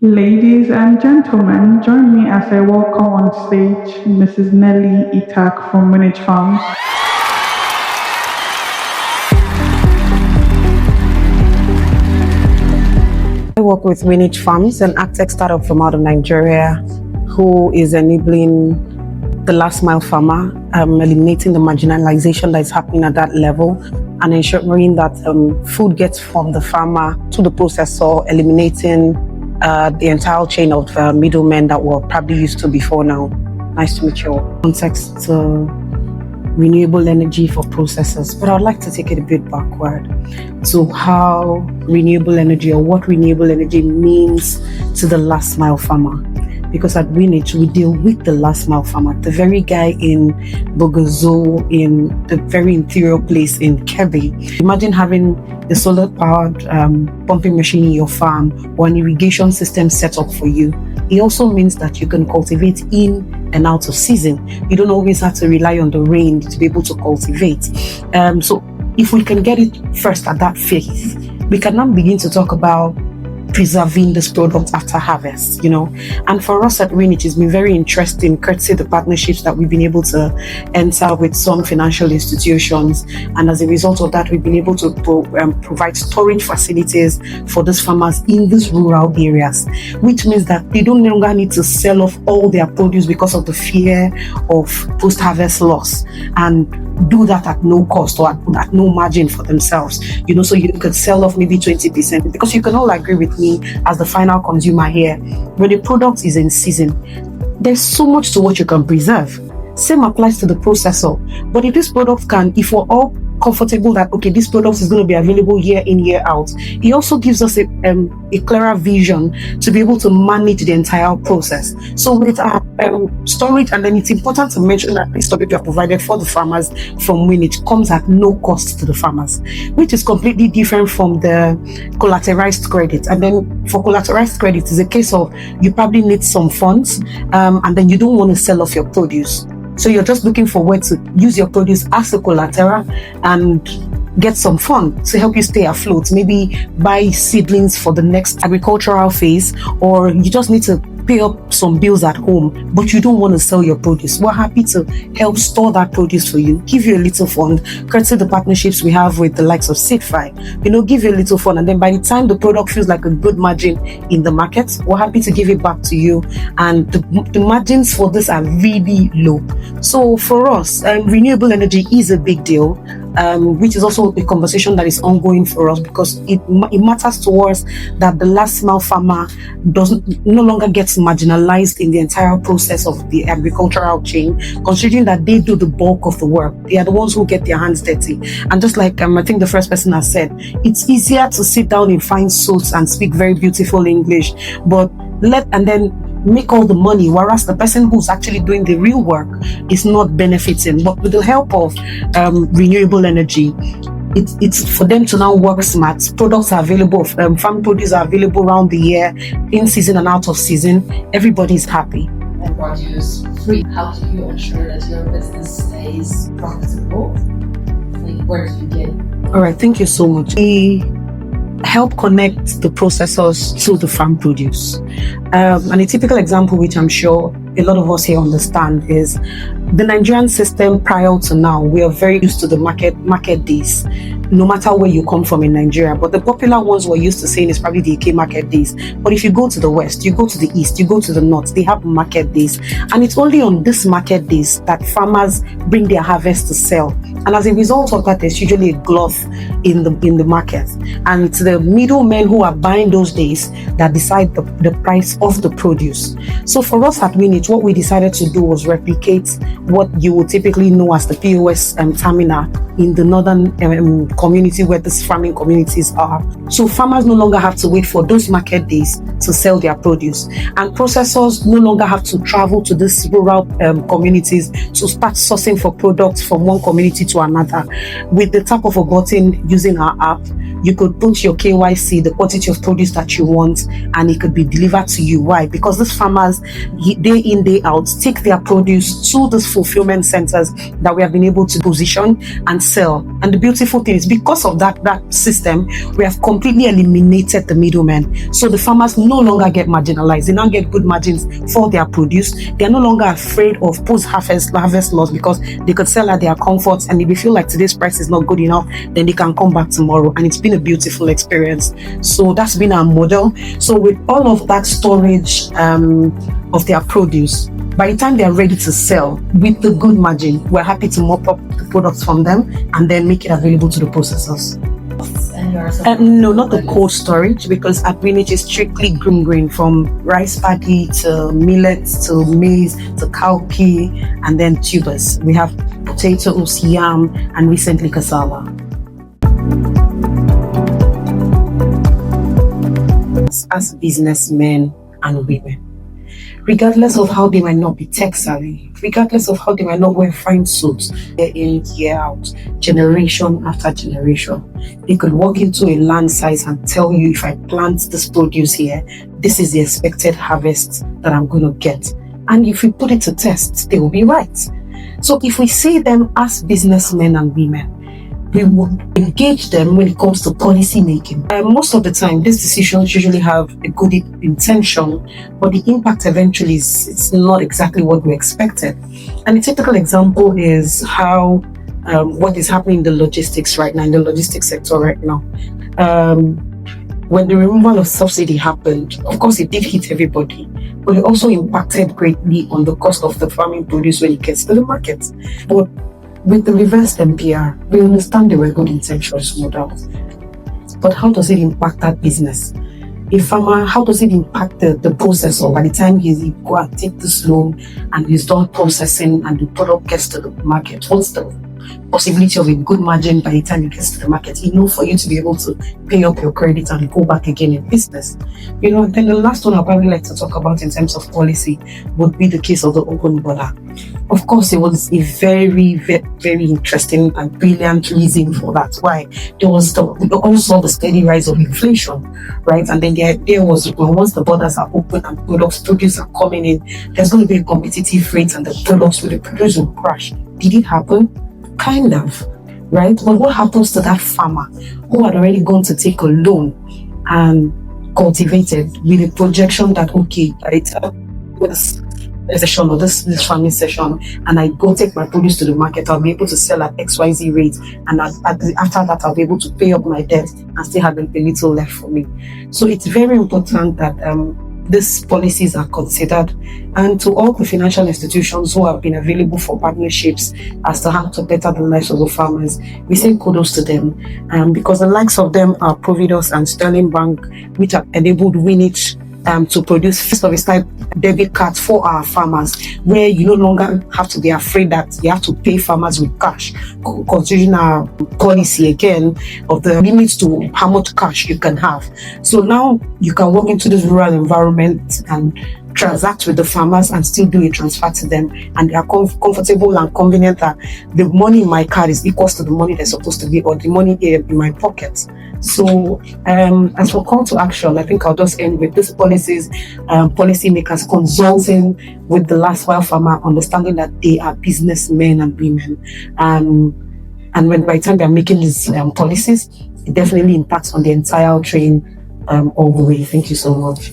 Ladies and gentlemen, join me as I welcome on stage Mrs. Nelly Itak from Winich Farms. I work with Winich Farms, an ag-tech startup from out of Nigeria who is enabling the last mile farmer, eliminating the marginalization that is happening at that level and ensuring that food gets from the farmer to the processor, eliminating the entire chain of middlemen that were probably used to before now. Nice to meet you all. Context to renewable energy for processors, but I'd like to take it a bit backward to how renewable energy or what renewable energy means to the last mile farmer. Because at Winich, we deal with the last mile farmer, the very guy in Bogozo, in the very interior place in Kebbi. Imagine having a solar powered pumping machine in your farm or an irrigation system set up for you. It also means that you can cultivate in and out of season. You don't always have to rely on the rain to be able to cultivate. So if we can get it first at that phase, we can now begin to talk about preserving this product after harvest, And for us at Winich, it's been very interesting, courtesy the partnerships that we've been able to enter with some financial institutions. And as a result of that, we've been able to provide storage facilities for these farmers in these rural areas, which means that they don't longer need to sell off all their produce because of the fear of post-harvest loss and do that at no cost or at no margin for themselves, so you could sell off maybe 20%, because you can all agree with me as the final consumer here, when the product is in season, there's so much to what you can preserve. Same applies to the processor. But if this product if we're all comfortable that, okay, this product is going to be available year in, year out, it also gives us a clearer vision to be able to manage the entire process. So with our storage, and then it's important to mention that the storage we have provided for the farmers from Winich comes at no cost to the farmers, which is completely different from the collateralized credit. And then for collateralized credit, it's a case of you probably need some funds, and then you don't want to sell off your produce. So you're just looking for where to use your produce as a collateral and get some funds to help you stay afloat. Maybe buy seedlings for the next agricultural phase, or you just need to pay up some bills at home, but you don't want to sell your produce. We're happy to help store that produce for you, give you a little fund, courtesy the partnerships we have with the likes of Seedfy. Give you a little fund, and then by the time the product feels like a good margin in the market, we're happy to give it back to you. And the margins for this are really low. So for us, renewable energy is a big deal, which is also a conversation that is ongoing for us, because it matters to us that the last mile farmer no longer gets marginalized in the entire process of the agricultural chain, considering that they do the bulk of the work. They are the ones who get their hands dirty. And just like I think the first person has said, it's easier to sit down in fine suits and speak very beautiful English, but then make all the money, whereas the person who's actually doing the real work is not benefiting. But with the help of renewable energy, it's for them to now work smart. Products are available, farm produce are available around the year, in season and out of season. Everybody's happy. And produce free. How do you ensure that your business stays profitable? Where do you begin? All right, thank you so much. We help connect the processors to the farm produce. And a typical example, which I'm sure a lot of us here understand, is the Nigerian system prior to now. We are very used to the market days, no matter where you come from in Nigeria. But the popular ones we're used to saying is probably the AK market days. But if you go to the west, you go to the east, you go to the north, they have market days. And it's only on this market days that farmers bring their harvest to sell. And as a result of that, there's usually a glut in the market. And it's the middlemen who are buying those days that decide the price of the produce. So for us at Winich, what we decided to do was replicate what you would typically know as the POS terminal in the northern community where these farming communities are. So farmers no longer have to wait for those market days to sell their produce, and processors no longer have to travel to these rural communities to start sourcing for products from one community to another. With the tap of a button using our app, You could put your KYC, the quantity of produce that you want, and it could be delivered to you. Why? Because these farmers, day in, day out, take their produce to these fulfillment centers that we have been able to position and sell. And the beautiful thing is, because of that system, we have completely eliminated the middlemen. So the farmers no longer get marginalized. They now get good margins for their produce. They're no longer afraid of post-harvest loss, because they could sell at their comfort, and if they feel like today's price is not good enough, then they can come back tomorrow. And it's been a beautiful experience. So that's been our model. So with all of that storage of their produce, by the time they are ready to sell with the good margin, we're happy to mop up the products from them and then make it available to the processors. No, not the cold storage, because at Winich is strictly green, from rice paddy to millets to maize to cowpea, and then tubers. We have potatoes, yam, and recently cassava. As businessmen and women, regardless of how they might not be tech savvy, regardless of how they might not wear fine suits year in, year out, generation after generation, they could walk into a land site and tell you, if I plant this produce here, this is the expected harvest that I'm going to get. And if we put it to test, they will be right. So if we see them as businessmen and women, we will engage them when it comes to policy making. Most of the time, these decisions usually have a good intention, but the impact eventually it's not exactly what we expected. And a typical example is how what is happening in the logistics right now, in the logistics sector right now. When the removal of subsidy happened, of course it did hit everybody, but it also impacted greatly on the cost of the farming produce when it gets to the market. But with the reverse MPR, we understand there were good intentions, no doubt. But how does it impact that business? A farmer, how does it impact the processor by the time he go and take this loan and he's done processing and the product gets to the market? What's the possibility of a good margin by the time it gets to the market? For you to be able to pay up your credit and go back again in business. Then the last one I'd probably like to talk about in terms of policy would be the case of the open border. Of course, it was a very, very, very interesting and brilliant reason for that. Why? There was we also saw the steady rise of inflation, right? And then the idea was, once the borders are open and produce are coming in, there's going to be a competitive rate and the products with the produce will crash. Did it happen? Kind of, right? But what happens to that farmer who had already gone to take a loan and cultivated with a projection that, okay, this session or this farming session, and I go take my produce to the market, I'll be able to sell at XYZ rate, and after that I'll be able to pay up my debt and still have a little left for me. So it's very important that these policies are considered, and to all the financial institutions who have been available for partnerships as to how to better the lives of the farmers, we say kudos to them, because the likes of them are Providus and Sterling Bank, which have enabled Winich to produce first of its type debit cards for our farmers, where you no longer have to be afraid that you have to pay farmers with cash, considering our policy again of the limits to how much cash you can have. So now you can walk into this rural environment and transact with the farmers and still do a transfer to them, and they are comfortable and convenient that the money in my card is equals to the money they're supposed to be, or the money in my pocket. So as for call to action, I think I'll just end with these policies, policy makers consulting with the last mile farmer, understanding that they are businessmen and women, and when by the time they're making these policies, it definitely impacts on the entire train all the way. Thank you so much.